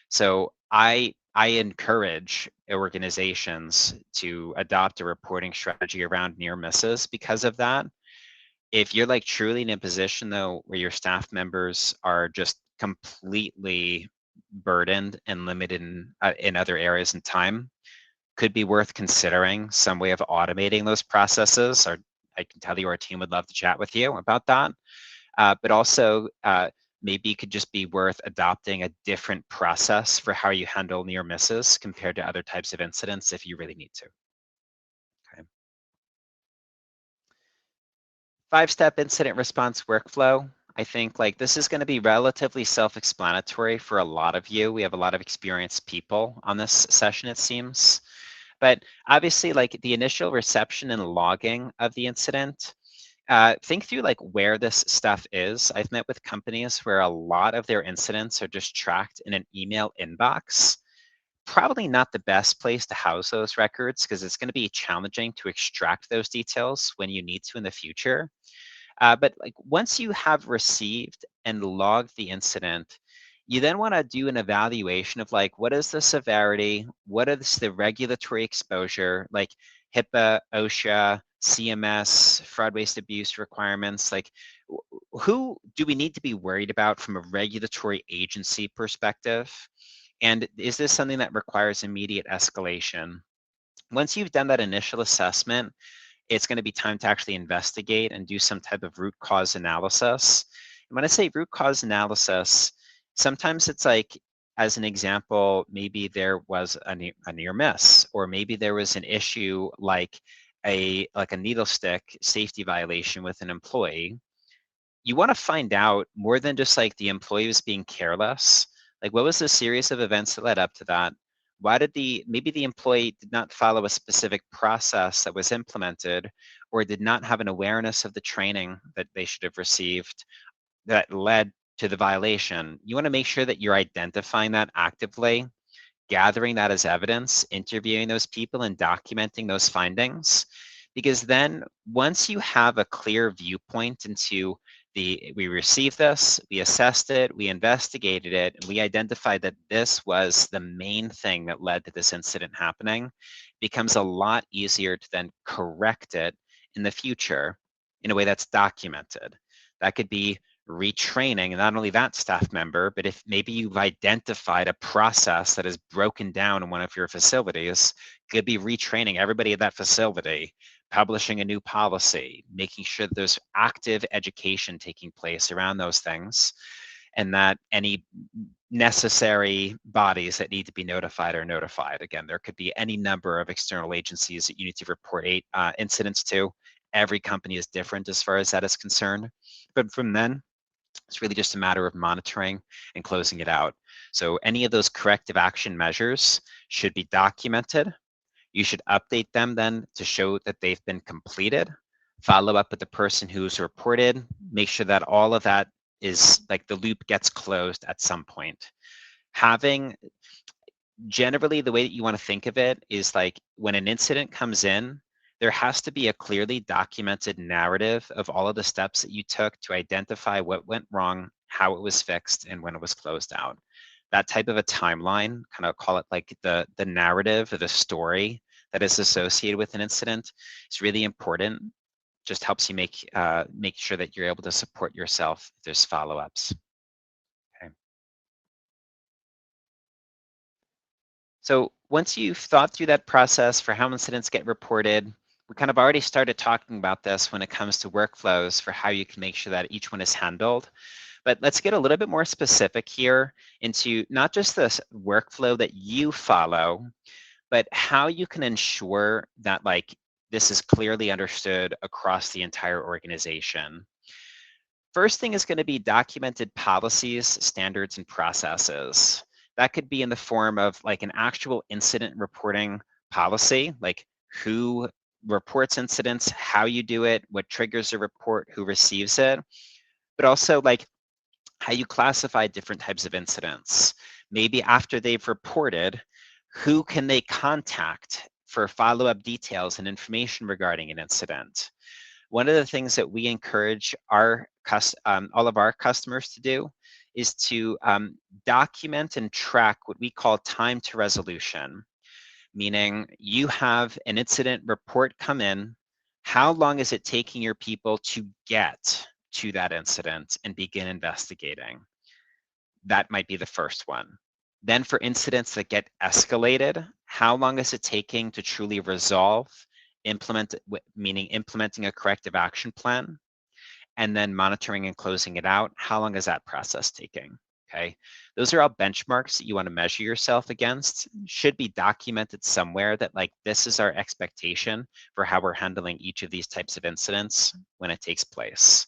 So I encourage organizations to adopt a reporting strategy around near misses because of that. If you're like truly in a position though where your staff members are just completely burdened and limited in other areas in time, could be worth considering some way of automating those processes. Or I can tell you our team would love to chat with you about that. But also, maybe it could just be worth adopting a different process for how you handle near misses compared to other types of incidents if you really need to. Okay. 5-step incident response workflow. I think like this is going to be relatively self-explanatory for a lot of you. We have a lot of experienced people on this session, it seems. But obviously, like the initial reception and logging of the incident, think through like where this stuff is. I've met with companies where a lot of their incidents are just tracked in an email inbox. Probably not the best place to house those records because it's going to be challenging to extract those details when you need to in the future. But like once you have received and logged the incident, you then want to do an evaluation of like what is the severity, what is the regulatory exposure, like HIPAA, OSHA, CMS, fraud, waste, abuse requirements. Like who do we need to be worried about from a regulatory agency perspective? And is this something that requires immediate escalation? Once you've done that initial assessment, it's going to be time to actually investigate and do some type of root cause analysis. And when I say root cause analysis, sometimes it's like, as an example, maybe there was a near miss, or maybe there was an issue like a needle stick safety violation with an employee. You want to find out more than just like the employee was being careless. Like, what was the series of events that led up to that? Why did maybe the employee did not follow a specific process that was implemented, or did not have an awareness of the training that they should have received that led to the violation? You want to make sure that you're identifying that actively, gathering that as evidence, interviewing those people, and documenting those findings. Because then once you have a clear viewpoint into we received this, we assessed it, we investigated it, and we identified that this was the main thing that led to this incident happening, it becomes a lot easier to then correct it in the future in a way that's documented. That could be retraining not only that staff member, but if maybe you've identified a process that is broken down in one of your facilities, could be retraining everybody at that facility, publishing a new policy, making sure that there's active education taking place around those things, and that any necessary bodies that need to be notified are notified. Again, there could be any number of external agencies that you need to report incidents to. Every company is different as far as that is concerned. But from then, it's really just a matter of monitoring and closing it out. So any of those corrective action measures should be documented. You should update them then to show that they've been completed. Follow up with the person who's reported. Make sure that all of that is like the loop gets closed at some point. Having generally the way that you want to think of it is like when an incident comes in, there has to be a clearly documented narrative of all of the steps that you took to identify what went wrong, how it was fixed, and when it was closed out. That type of a timeline, kind of call it like the narrative or the story that is associated with an incident, is really important. Just helps you make sure that you're able to support yourself if there's follow-ups. Okay. So once you've thought through that process for how incidents get reported, we kind of already started talking about this when it comes to workflows for how you can make sure that each one is handled. But let's get a little bit more specific here into not just this workflow that you follow, but how you can ensure that like this is clearly understood across the entire organization. First thing is going to be documented policies, standards, and processes. That could be in the form of like an actual incident reporting policy, like who reports incidents, how you do it, what triggers a report, who receives it, but also like how you classify different types of incidents. Maybe after they've reported, who can they contact for follow-up details and information regarding an incident? One of the things that we encourage all of our customers to do is to document and track what we call time to resolution, meaning you have an incident report come in, how long is it taking your people to get to that incident and begin investigating? That might be the first one. Then for incidents that get escalated, how long is it taking to truly resolve, meaning implementing a corrective action plan, and then monitoring and closing it out? How long is that process taking? Okay, those are all benchmarks that you want to measure yourself against. Should be documented somewhere that like this is our expectation for how we're handling each of these types of incidents when it takes place.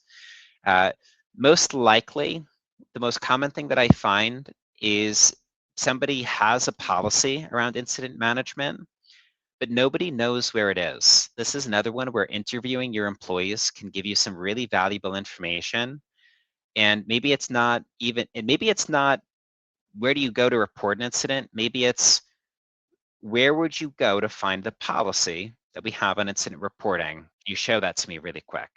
Most likely, the most common thing that I find is somebody has a policy around incident management, but nobody knows where it is. This is another one where interviewing your employees can give you some really valuable information. And maybe it's not even, and maybe it's not where do you go to report an incident? Maybe it's where would you go to find the policy that we have on incident reporting? You show that to me really quick.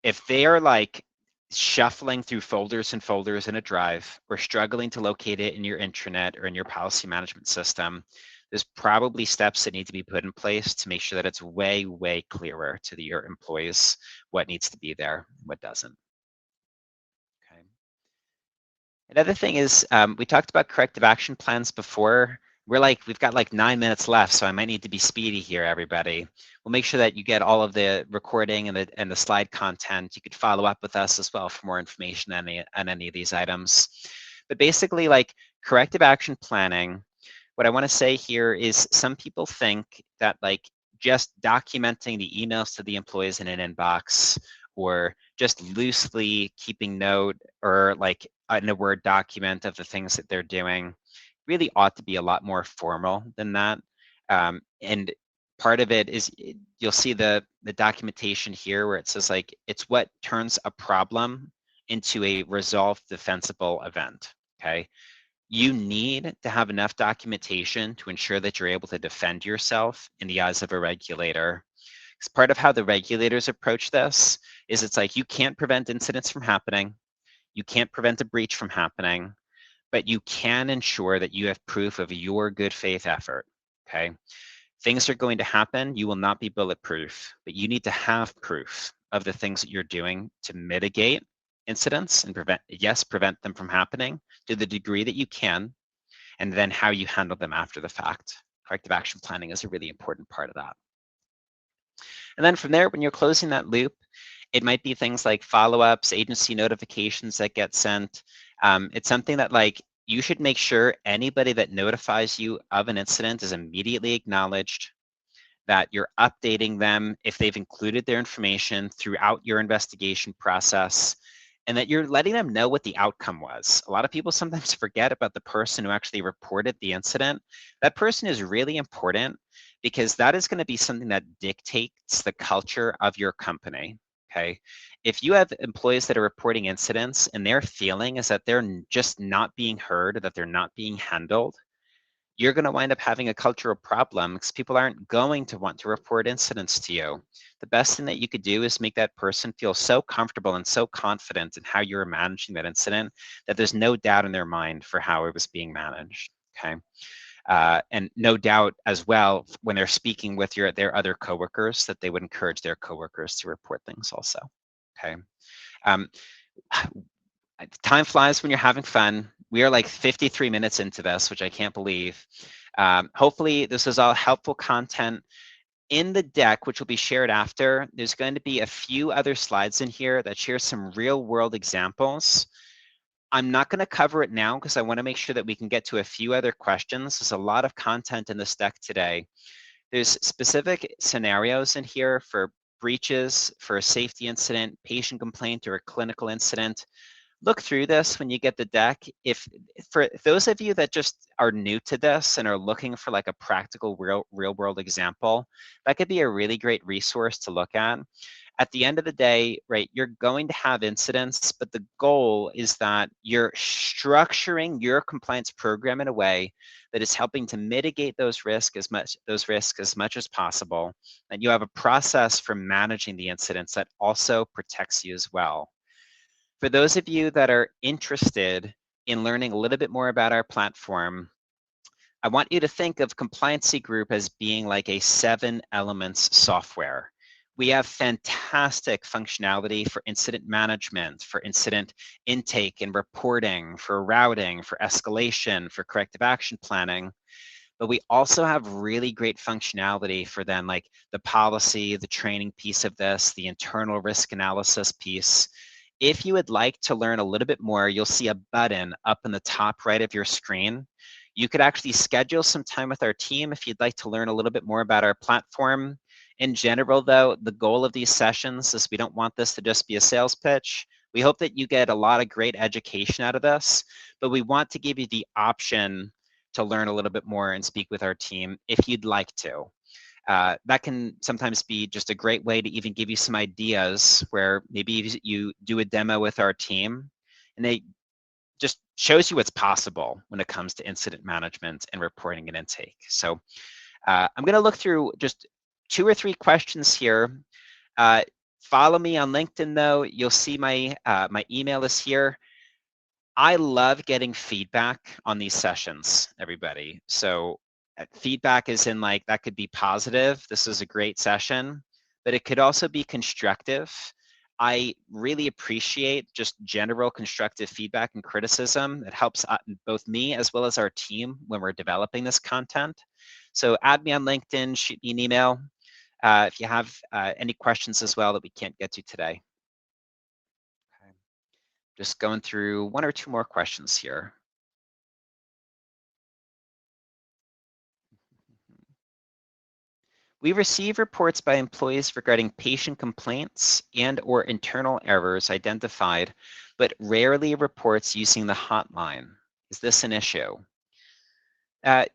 If they are like shuffling through folders and folders in a drive or struggling to locate it in your intranet or in your policy management system, there's probably steps that need to be put in place to make sure that it's way, way clearer to your employees what needs to be there, what doesn't. Okay. Another thing is, we talked about corrective action plans before. We've got like 9 minutes left, so I might need to be speedy here, everybody. We'll make sure that you get all of the recording and the slide content. You could follow up with us as well for more information on any of these items. But basically, like corrective action planning, what I want to say here is some people think that like just documenting the emails to the employees in an inbox or just loosely keeping note or like in a Word document of the things that they're doing really ought to be a lot more formal than that. And part of it is you'll see the documentation here where it says like it's what turns a problem into a resolved defensible event. Okay. You need to have enough documentation to ensure that you're able to defend yourself in the eyes of a regulator. Because part of how the regulators approach this is it's like you can't prevent incidents from happening, you can't prevent a breach from happening, but you can ensure that you have proof of your good faith effort. Okay. Things are going to happen. You will not be bulletproof, but you need to have proof of the things that you're doing to mitigate incidents and prevent them from happening to the degree that you can, and then how you handle them after the fact. Corrective action planning is a really important part of that. And then from there, when you're closing that loop, it might be things like follow-ups, agency notifications that get sent. It's something that like you should make sure anybody that notifies you of an incident is immediately acknowledged, that you're updating them if they've included their information throughout your investigation process, and that you're letting them know what the outcome was. A lot of people sometimes forget about the person who actually reported the incident. That person is really important because that is going to be something that dictates the culture of your company. Okay. If you have employees that are reporting incidents and their feeling is that they're just not being heard, or that they're not being handled, you're going to wind up having a cultural problem because people aren't going to want to report incidents to you. The best thing that you could do is make that person feel so comfortable and so confident in how you're managing that incident that there's no doubt in their mind for how it was being managed. Okay. And no doubt as well when they're speaking with their other coworkers that they would encourage their coworkers to report things also. Okay. Um, time flies when you're having fun. We are like 53 minutes into this, which I can't believe. Hopefully this is all helpful content. In the deck, which will be shared after, there's going to be a few other slides in here that share some real world examples. I'm not going to cover it now because I want to make sure that we can get to a few other questions. There's a lot of content in this deck today. There's specific scenarios in here for breaches, for a safety incident, patient complaint, or a clinical incident. Look through this when you get the deck. If for those of you that just are new to this and are looking for like a practical real world example, that could be a really great resource to look at. At the end of the day, right, you're going to have incidents, but the goal is that you're structuring your compliance program in a way that is helping to mitigate those risks as much as possible. And you have a process for managing the incidents that also protects you as well. For those of you that are interested in learning a little bit more about our platform, I want you to think of Compliancy Group as being like a 7 elements software. We have fantastic functionality for incident management, for incident intake and reporting, for routing, for escalation, for corrective action planning. But we also have really great functionality for then like the policy, the training piece of this, the internal risk analysis piece. If you would like to learn a little bit more, you'll see a button up in the top right of your screen. You could actually schedule some time with our team if you'd like to learn a little bit more about our platform. In general, though, the goal of these sessions is we don't want this to just be a sales pitch. We hope that you get a lot of great education out of this, but we want to give you the option to learn a little bit more and speak with our team if you'd like to. That can sometimes be just a great way to even give you some ideas where maybe you do a demo with our team and they just shows you what's possible when it comes to incident management and reporting and intake. So I'm going to look through just 2 or 3 questions here. Follow me on LinkedIn though. You'll see my email is here. I love getting feedback on these sessions, everybody. So feedback is in like, that could be positive. This is a great session, but it could also be constructive. I really appreciate just general constructive feedback and criticism. It helps both me as well as our team when we're developing this content. So add me on LinkedIn, shoot me an email if you have any questions as well that we can't get to today. Okay. Just going through 1 or 2 more questions here. We receive reports by employees regarding patient complaints and/or internal errors identified, but rarely reports using the hotline. Is this an issue? I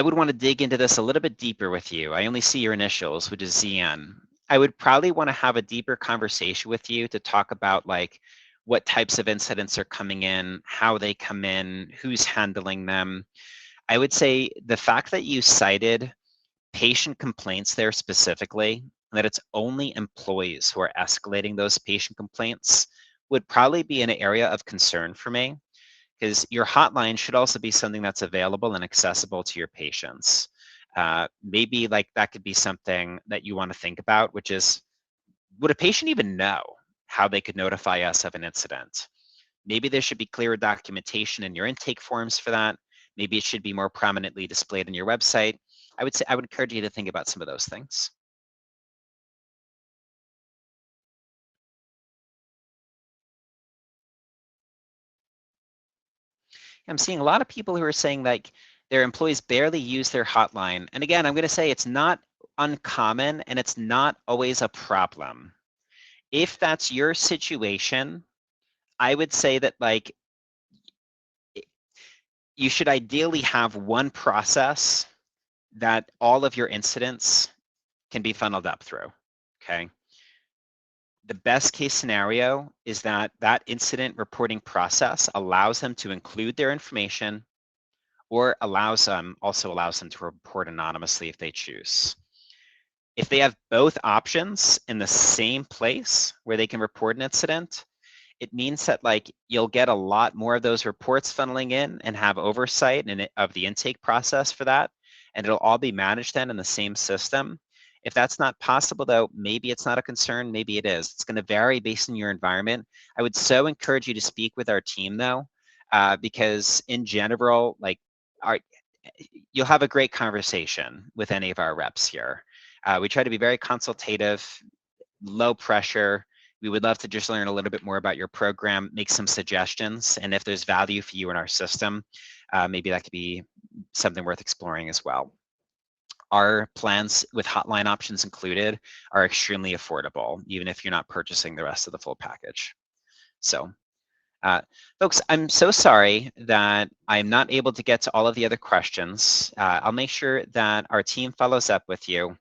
would want to dig into this a little bit deeper with you. I only see your initials, which is ZN. I would probably want to have a deeper conversation with you to talk about like what types of incidents are coming in, how they come in, who's handling them. I would say the fact that you cited patient complaints there specifically, that it's only employees who are escalating those patient complaints would probably be an area of concern for me, because your hotline should also be something that's available and accessible to your patients. Maybe like that could be something that you want to think about, which is, would a patient even know how they could notify us of an incident? Maybe there should be clearer documentation in your intake forms for that. Maybe it should be more prominently displayed on your website. I would say I would encourage you to think about some of those things. I'm seeing a lot of people who are saying like their employees barely use their hotline. And again, I'm going to say it's not uncommon and it's not always a problem. If that's your situation, I would say that like you should ideally have one process that all of your incidents can be funneled up through, okay? The best case scenario is that that incident reporting process allows them to include their information or also allows them to report anonymously if they choose. If they have both options in the same place where they can report an incident, it means that like you'll get a lot more of those reports funneling in and have oversight of the intake process for that, and it'll all be managed then in the same system. If that's not possible though, maybe it's not a concern, maybe it is. It's going to vary based on your environment. I would so encourage you to speak with our team though, because in general, like you'll have a great conversation with any of our reps here. We try to be very consultative, low pressure. We would love to just learn a little bit more about your program, make some suggestions, and if there's value for you in our system, maybe that could be something worth exploring as well. Our plans with hotline options included are extremely affordable, even if you're not purchasing the rest of the full package. So, folks, I'm so sorry that I'm not able to get to all of the other questions. I'll make sure that our team follows up with you.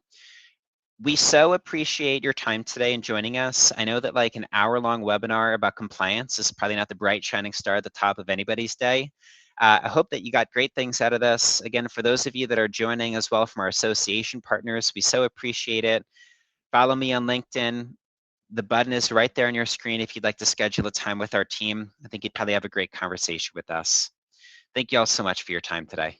We so appreciate your time today and joining us. I know that like an hour-long webinar about compliance is probably not the bright shining star at the top of anybody's day. I hope that you got great things out of this. Again, for those of you that are joining as well from our association partners, we so appreciate it. Follow me on LinkedIn. The button is right there on your screen if you'd like to schedule a time with our team. I think you'd probably have a great conversation with us. Thank you all so much for your time today.